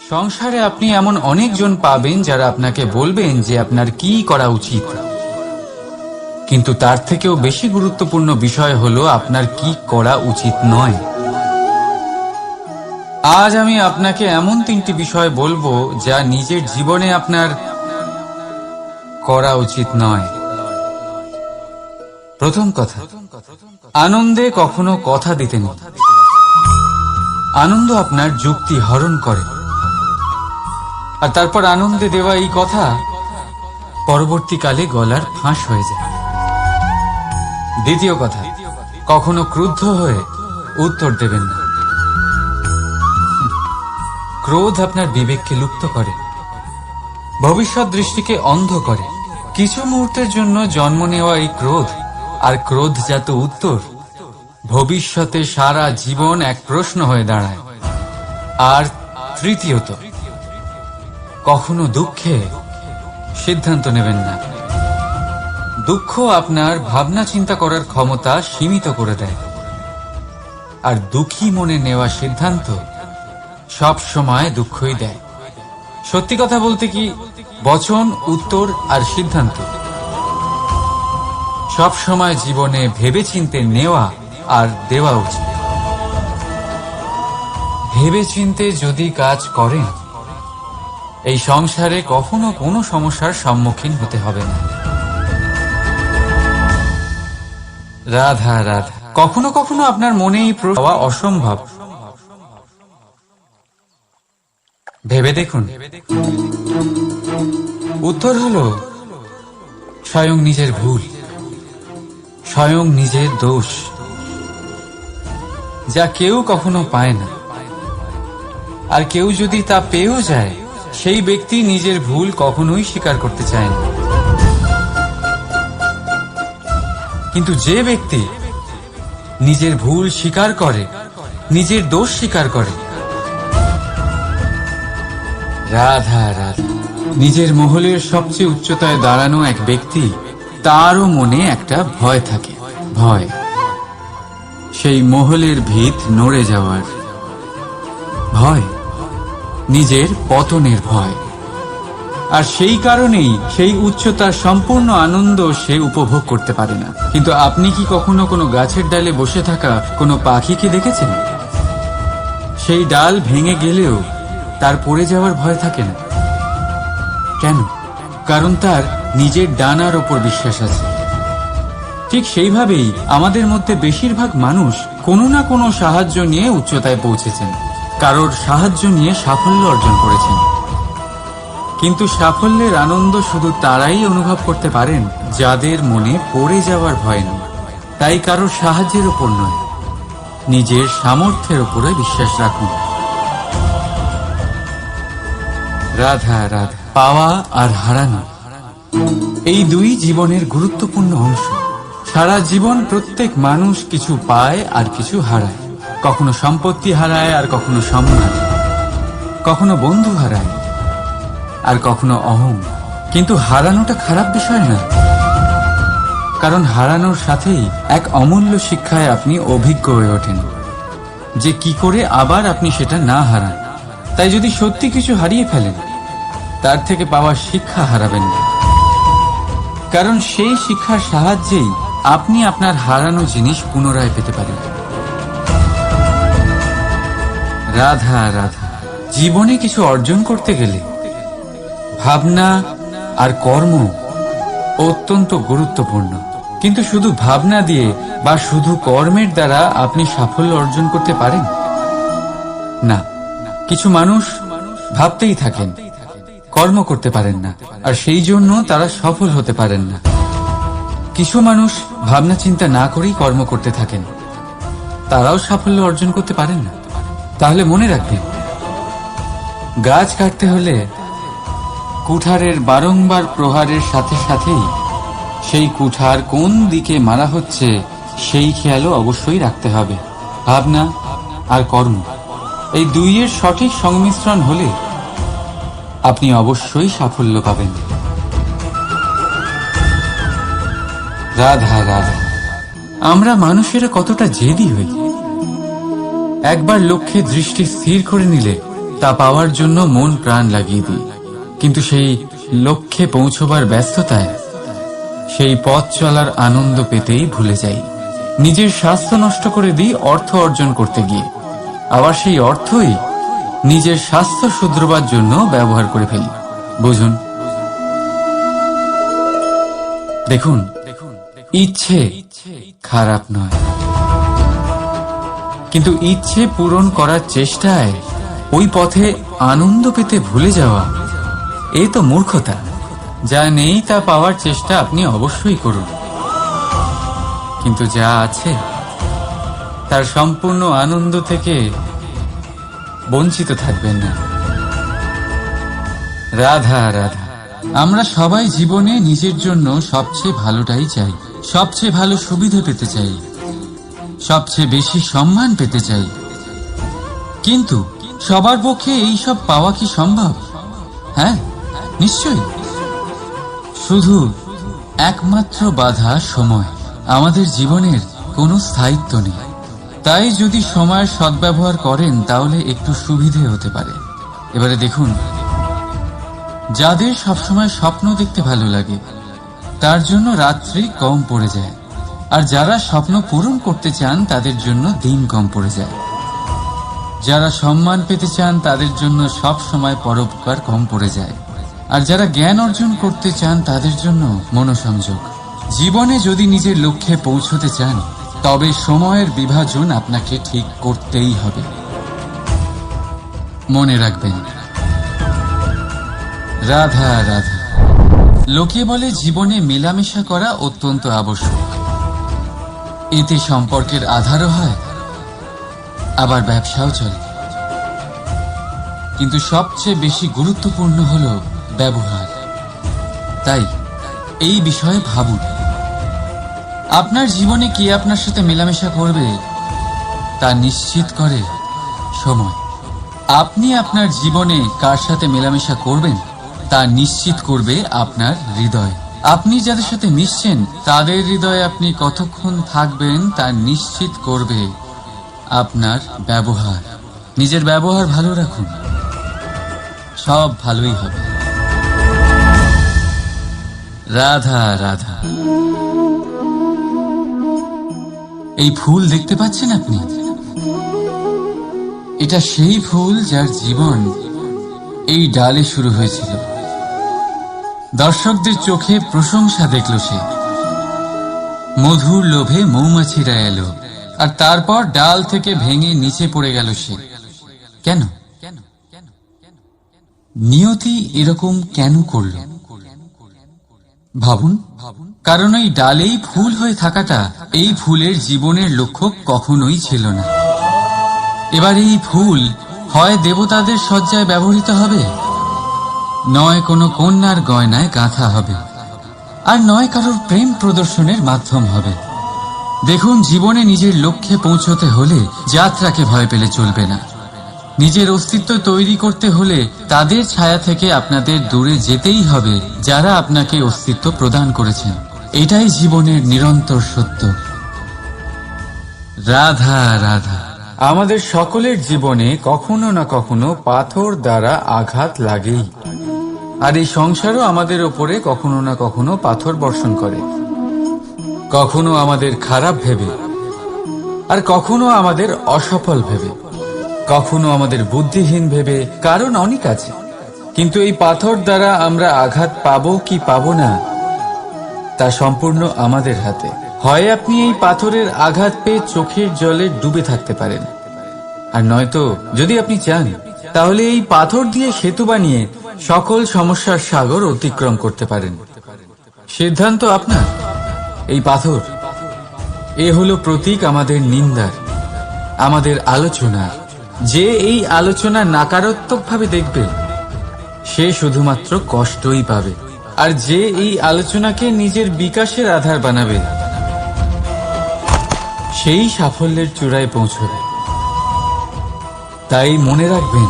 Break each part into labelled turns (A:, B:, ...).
A: সংসারে আপনি এমন অনেকজন পাবেন যারা আপনাকে বলবেন যে আপনার কি করা উচিত, কিন্তু তার থেকেও বেশি গুরুত্বপূর্ণ বিষয় হলো আপনার কি করা উচিত নয়। আজ আমি আপনাকে এমন 3টি বিষয় বলবো যা নিজের জীবনে আপনার করা উচিত নয়। প্রথম কথা, আনন্দে কখনো কথা দিতে নেই। আনন্দ আপনার যুক্তি হরণ করে, আর তারপর আনন্দে দেওয়া এই কথা পরবর্তীকালে গলার ফাঁস হয়ে যায়। দ্বিতীয় কথা, কখনো ক্রুদ্ধ হয়ে উত্তর দেবেন না। ক্রোধ আপনার বিবেককে লুপ্ত করে, ভবিষ্যৎ দৃষ্টিকে অন্ধ করে। কিছু মুহূর্তের জন্য জন্ম নেওয়া এই ক্রোধ আর ক্রোধজাত উত্তর ভবিষ্যতে সারা জীবন এক প্রশ্ন হয়ে দাঁড়ায়। আর তৃতীয়ত, কখনো দুঃখে সিদ্ধান্ত নেবেন না। দুঃখ আপনার ভাবনা চিন্তা করার ক্ষমতা সীমিত করে দেয়, আর দুঃখী মনে নেওয়া সিদ্ধান্ত সব সময় দুঃখই দেয়। সত্যি কথা বলতে কি, বচন, উত্তর আর সিদ্ধান্ত সব সময় জীবনে ভেবেচিন্তে নেওয়া আর দেওয়া উচিত। ভেবেচিন্তে যদি কাজ করেন, এই সংসারে কখনো কোনো সমস্যার সম্মুখীন হতে হবে না। রাধা রাধা। কখনো কখনো আপনার মনে এই প্রশ্ন হওয়া অসম্ভব। ভেবে দেখুন। উত্তর হলো স্বয়ং নিজের ভুল, স্বয়ং নিজের দোষ, যা কেউ কখনো পায় না। আর কেউ যদি তা পেয়েও যায়, সেই ব্যক্তি নিজের ভুল কখনোই স্বীকার করতে চায় না। কিন্তু যে ব্যক্তি নিজের ভুল স্বীকার করে, নিজের দোষ স্বীকার করে, রাধা রাধা, নিজের মহলের সবচেয়ে উচ্চতায় দাঁড়ানো এক ব্যক্তি, তারও মনে একটা ভয় থাকে। ভয়, সেই মহলের ভিত নড়ে যাওয়ার ভয়, নিজের পতনের ভয়। আর সেই কারণেই সেই উচ্চতার সম্পূর্ণ আনন্দ সে উপভোগ করতে পারে না। কিন্তু আপনি কি কখনো কোনো গাছের ডালে বসে থাকা কোনো পাখিকে দেখেছেন? সেই ডাল ভেঙে গেলেও তার পড়ে যাওয়ার ভয় থাকে না। কেন? কারণ তার নিজের ডানার ওপর বিশ্বাস আছে। ঠিক সেইভাবেই আমাদের মধ্যে বেশিরভাগ মানুষ কোনো না কোনো সাহায্য নিয়ে উচ্চতায় পৌঁছেছেন, কারোর সাহায্য নিয়ে সাফল্য অর্জন করেছেন। কিন্তু সাফল্যের আনন্দ শুধু তারাই অনুভব করতে পারেন যাদের মনে পড়ে যাওয়ার ভয় নেই। তাই কারোর সাহায্যের উপর নয়, নিজের সামর্থ্যের উপরে বিশ্বাস রাখুন। রাধা রাধা। পাওয়া আর হারানো, এই দুই জীবনের গুরুত্বপূর্ণ অংশ। সারা জীবন প্রত্যেক মানুষ কিছু পায় আর কিছু হারায়। কখনো সম্পত্তি হারায় আর কখনো সম্মান, কখনো বন্ধু হারায় আর কখনো অহং। কিন্তু হারানোটা খারাপ বিষয় না, কারণ হারানোর সাথেই এক অমূল্য শিক্ষায় আপনি অভিজ্ঞ হয়ে ওঠেন যে কি করে আবার আপনি সেটা না হারান। তাই যদি সত্যি কিছু হারিয়ে ফেলেন, তার থেকে পাওয়া শিক্ষা হারাবেন না, কারণ সেই শিক্ষার সাহায্যেই আপনি আপনার হারানো জিনিস পুনরায় পেতে পারেন। রাধা রাধা। জীবনে কিছু অর্জন করতে গেলে ভাবনা আর কর্ম অত্যন্ত গুরুত্বপূর্ণ। কিন্তু শুধু ভাবনা দিয়ে বা শুধু কর্মের দ্বারা আপনি সাফল্য অর্জন করতে পারেন না। কিছু মানুষ ভাবতেই থাকেন, কর্ম করতে পারেন না, আর সেই জন্য তারা সফল হতে পারেন না। কিছু মানুষ ভাবনা চিন্তা না করেই কর্ম করতে থাকেন, তারাও সাফল্য অর্জন করতে পারেন না। তাহলে মনে রাখবেন, গাছ কাটতে হলে কুঠারের বারংবার প্রহারের সাথে সাথেই সেই কুঠার কোন দিকে মারা হচ্ছে সেই খেয়ালও অবশ্যই রাখতে হবে। ভাবনা আর কর্ম, এই দুইয়ের সঠিক সংমিশ্রণ হলে আপনি অবশ্যই সাফল্য পাবেন। রাধা রাধা। আমরা মানুষেরা কতটা জেদি হই। একবার লক্ষ্যে দৃষ্টি স্থির করে নিলে তা পাওয়ার জন্য মন প্রাণ লাগিয়ে দিই, কিন্তু সেই লক্ষ্যে পৌঁছবার ব্যস্ততায় সেই পথ চলার আনন্দ পেতেই ভুলে যাই। নিজের স্বাস্থ্য নষ্ট করে দিই অর্থ অর্জন করতে গিয়ে, আবার সেই অর্থই নিজের স্বাস্থ্য শুধরবার জন্য ব্যবহার করে ফেলি। বুঝুন, দেখুন, ইচ্ছে খারাপ নয়, কিন্তু ইচ্ছে পূরণ করার চেষ্টায় ওই পথে আনন্দ পেতে ভুলে যাওয়া, এ তো মূর্খতা। যা নেই তা পাওয়ার চেষ্টা আপনি অবশ্যই করুন, কিন্তু যা আছে তার সম্পূর্ণ আনন্দ থেকে বঞ্চিত থাকবেন না। রাধা রাধা। আমরা সবাই জীবনে নিজের জন্য সবচেয়ে ভালোটাই চাই, সবচেয়ে ভালো সুবিধা পেতে চাই, সবচেয়ে বেশি সম্মান পেতে চাই, কিন্তু সবার পক্ষে এই সব পাওয়া কি সম্ভব? হ্যাঁ, নিশ্চয়ই। শুধু একমাত্র বাধা সময়। আমাদের জীবনের কোনো স্থায়িত্ব নেই, তাই যদি সময়ের সদ্ব্যবহার করেন তাহলে একটু সুবিধে হতে পারে। এবারে দেখুন, যাদের সবসময় স্বপ্ন দেখতে ভালো লাগে তার জন্য রাত্রি কম পড়ে যায়, আর যারা স্বপ্ন পূরণ করতে চান তাদের জন্য দিন কম পড়ে যায়। যারা সম্মান পেতে চান তাদের জন্য সব সময় পরোপকার কম পড়ে যায়, আর যারা জ্ঞান অর্জন করতে চান তাদের জন্য মনোসংযোগ। জীবনে যদি নিজের লক্ষ্যে পৌঁছতে চান তবে সময়ের বিভাজন আপনাকে ঠিক করতেই হবে। মনে রাখবেন, রাধা রাধা। লোকে বলে জীবনে মেলামেশা করা অত্যন্ত আবশ্যক, এতে সম্পর্কের আধারও হয়, আবার ব্যবসাও চলে, কিন্তু সবচেয়ে বেশি গুরুত্বপূর্ণ হল ব্যবহার। তাই এই বিষয়ে ভাবুন, আপনার জীবনে কে আপনার সাথে মেলামেশা করবে তা নিশ্চিত করে সময়। আপনি আপনার জীবনে কার সাথে মেলামেশা করবেন তা নিশ্চিত করবে আপনার হৃদয়। আপনি যাদের সাথে মিশছেন তাদের হৃদয়ে আপনি কতক্ষণ থাকবেন তা নিশ্চিত করবে আপনার ব্যবহার। নিজের ব্যবহার ভালো রাখুন, সব ভালোই হবে। রাধা রাধা। এই ফুল দেখতে পাচ্ছেন আপনি? এটা সেই ফুল যার জীবন এই ডালে শুরু হয়েছিল। দর্শকদের চোখে প্রশংসা দেখল সে, মধুর লোভে মৌমাছিরা এলো, আর তারপর ডাল থেকে ভেঙে নিচে পড়ে গেল সে। কেন? নিয়তি এরকম কেন করল? ভাবুন, কারণ এই ডালেই ফুল হয়ে থাকাটা এই ফুলের জীবনের লক্ষ্য কখনোই ছিল না। এবার এই ফুল হয় দেবতাদের সজ্জায় ব্যবহৃত হবে, নয় কোনো কন্যার গয়নায় গাঁথা হবে, আর নয় কারোর প্রেম প্রদর্শনের মাধ্যম হবে। দেখুন, জীবনে নিজের লক্ষ্যে পৌঁছতে হলে যাত্রাকে ভয় পেলে চলবে না। নিজের অস্তিত্ব তৈরি করতে হলে তাদের ছায়া থেকে আপনাদের দূরে যেতেই হবে যারা আপনাকে অস্তিত্ব প্রদান করেছেন। এটাই জীবনের নিরন্তর সত্য। রাধা রাধা। আমাদের সকলের জীবনে কখনো না কখনো পাথর দ্বারা আঘাত লাগেই, আর এই সংসারও আমাদের ওপরে কখনো না কখনো পাথর বর্ষণ করে, কখনো আমাদের খারাপ ভেবে, আর কখনো আমাদের অসফল ভেবে, কখনো আমাদের বুদ্ধিহীন ভেবে। কারণ অনেক আছে, কিন্তু এই পাথর দ্বারা আমরা আঘাত পাবো কি পাবো না তা সম্পূর্ণ আমাদের হাতে। হয় আপনি এই পাথরের আঘাত পেয়ে চোখের জলে ডুবে থাকতে পারেন, আর নয়তো যদি আপনি চান তাহলে এই পাথর দিয়ে সেতু বানিয়ে সকল সমস্যার সাগর অতিক্রম করতে পারেন। সিদ্ধান্ত আপনার। এই পাথর, এ হলো প্রতীক আমাদের নিন্দার, আমাদের আলোচনার। যে এই আলোচনা নাকারাত্মকভাবে দেখবে সে শুধুমাত্র কষ্টই পাবে, আর যে এই আলোচনাকে নিজের বিকাশের আধার বানাবে সেই সাফল্যের চূড়ায় পৌঁছবে। তাই মনে রাখবেন,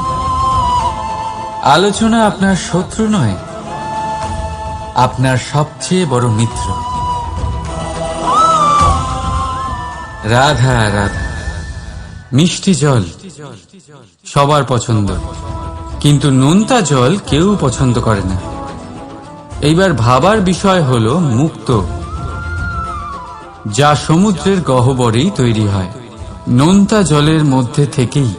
A: আলোচনা আপনার শত্রু নয়, আপনার সবচেয়ে বড় মিত্র। রাধা রাধা। মিষ্টি জল সবার পছন্দ, কিন্তু নোনতা জল কেউ পছন্দ করে না। এইবার ভাবার বিষয় হলো মুক্তো, যা সমুদ্রের গহ্বরেই তৈরি হয়। নোনতা জলের মধ্যে থেকেই